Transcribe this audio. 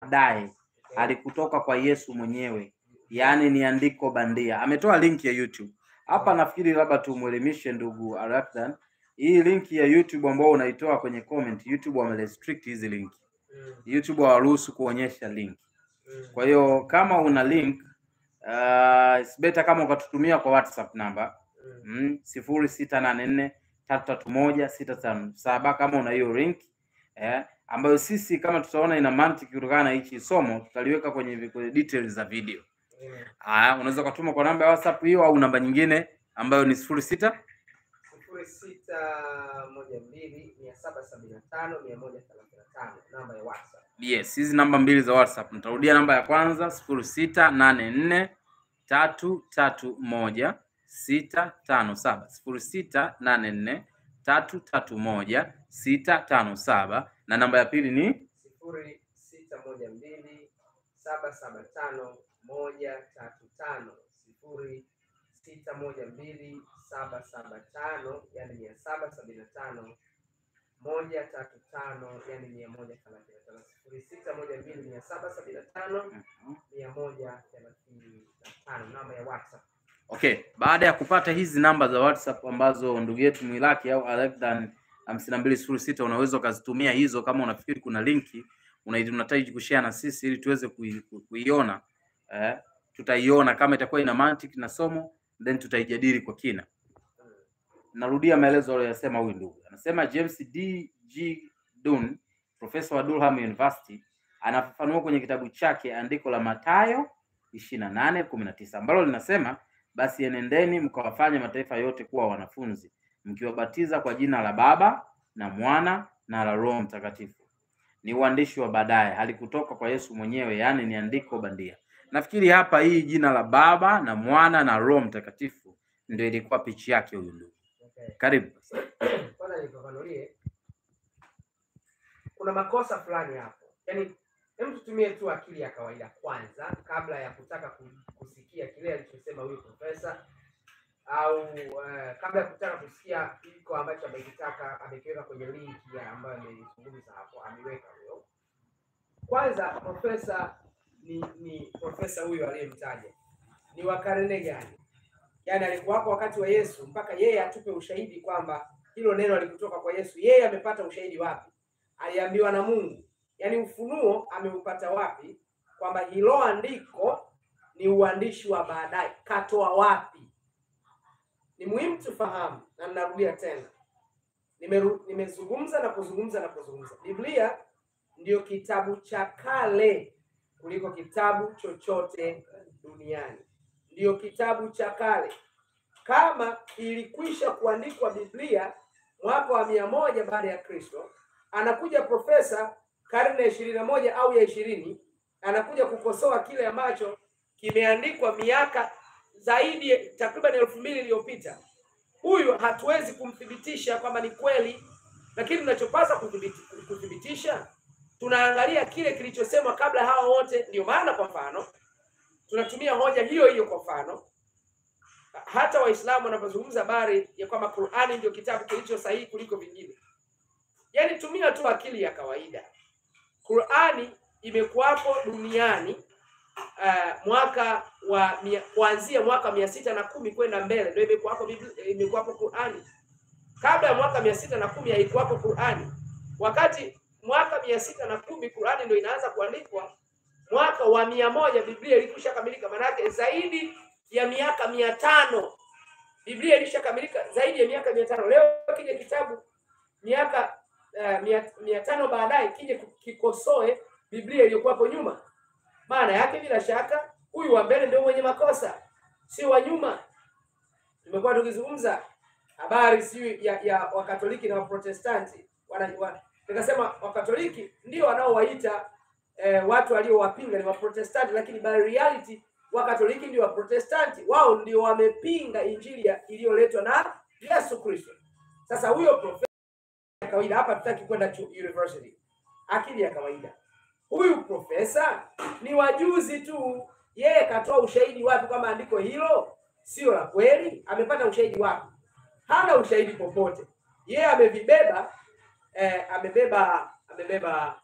baadaye halikutoka kwa Yesu mwenyewe, yaani ni andiko bandia. Ametoa link ya YouTube hapa. Nafikiri labda tumuelimishe ndugu Arakdan, hii link ya YouTube ambao unaitoa kwenye comment, YouTube wamerestrict hizi link. YouTube hawaruhusu kuonyesha link. Kwa hiyo kama una link it's better kama ukatutumia kwa WhatsApp namba 0684331657 kama una hiyo link ambayo sisi kama tutaona ina mantiki kutokana na hichi somo tutaliweka kwenye details za video. Unaweza kutuma kwa namba ya WhatsApp hiyo au namba nyingine ambayo ni 0612 775 namba ya WhatsApp. Yes, hizi namba mbili za WhatsApp. Nitarudia namba ya kwanza 0684331657 0684331657 na namba ya pili ni 0612 775 612 775 yani 775 135 yani 135 0612 775 135 namba ya WhatsApp. Okay, baada ya kupata hizi namba za WhatsApp ambazo ndugu yetu Mwilaki au Arakdan 5206 unaweza ukazitumia hizo kama unafikiri kuna linki unahitaji kushare na sisi ili tuweze kuiona. Tutaiona kama itakuwa ina mantiki na somo, then tutaijadili kwa kina. Narudia maelezo aliyosema huyu ndugu. Anasema James D.G. Dunn, profesa wa Durham University, anafafanua kwenye kitabu chake andiko la Mathayo 28:19 ambalo linasema, basi enendeni mkawafanye mataifa yote kuwa wanafunzi, mkiwabatiza kwa jina la Baba na Mwana na la Roho Mtakatifu. Ni uandishi wa baadaye, halikutoka kwa Yesu mwenyewe, yani ni andiko bandia. Nafikiri hapa hii jina la Baba na Mwana na Roho Mtakatifu ndio ilikuwa pichi yake huyu ndugu. Karibu. Kwanza nifafanulie. Kuna makosa fulani hapo. Yaani hebu tutumie tu akili ya kawaida kwanza kabla ya kutaka kusikia kile alichosema huyu profesa au kabla ya kutaka kusikia iko ambacho amekiweka kwenye link ya ambayo nimezungumza hapo ameweka huyo. Kwanza profesa ni profesa huyu aliyemtaja. Ni wa karne gani? Yaani alikuwa hapo wakati wa Yesu mpaka yeye atupe ushahidi kwamba hilo neno alikutoka kwa Yesu. Yeye amepata ushahidi wapi? Aliambiwa na Mungu. Yaani ufunuo ameupata wapi kwamba hilo andiko ni uandishi wa baadaye? Katoa wapi? Ni muhimu tufahamu, na ninarudia tena. Nimezungumza na kuzungumza. Biblia ndio kitabu cha kale kuliko kitabu chochote duniani. Ndio kitabu cha kale. Kama ilikwisha kuandikwa Biblia mwaka wa 100 baada ya Kristo, anakuja profesa karne ya 21 au ya 20, anakuja kukosoa kile ambacho kimeandikwa miaka zaidi takriban 2000 iliyopita. Huyu hatuwezi kumthibitisha kwamba ni kweli, lakini tunachopaswa kuthibitisha tunaangalia kile kilichosemwa kabla hao wote. Ndio maana kwa mfano tunatumia hoja hiyo kwa mfano hata Waislamu wanapozungumza habari ya kwamba Qur'ani ndio kitabu kilicho sahihi kuliko vingine. Yaani tumia tu akili ya kawaida. Qur'ani imekuwapo duniani kuanzia mwaka 610 kwenda mbele ndio imekuwapo Qur'ani. Kabla ya mwaka 610 haikuwapo Qur'ani. Wakati mwaka 610 Qur'ani ndio inaanza kuandikwa, mwaka wa 100 Biblia ilikwishakamilika. Maana yake zaidi ya miaka 500 Biblia ilishakamilika, zaidi ya miaka 500. Leo kile kitabu miaka 500 baadaye kije kikosoe Biblia iliyokuwa hapo nyuma. Maana yake bila shaka huyu wa mbele ndio mwenye makosa, si wa nyuma. Tumekuwa tukizungumza habari si ya Wakatoliki na Waprotestanti. Nikasema Wakatoliki ndio wanaowaita watu waliowapinga ni Waprotestanti, lakini by reality Wakatoliki ndio Waprotestanti. Wao ndio wamepinga injili iliyoletwa na Yesu Kristo. Sasa huyo profesa kawaida hapa, tutaki kwenda university, akili ya kawaida. Huyu profesa ni wajuzi tu. Yeye katoa ushahidi wapi kwamba andiko hilo sio la kweli? Amepata ushahidi wapi? Hana ushahidi popote. Yeye amebeba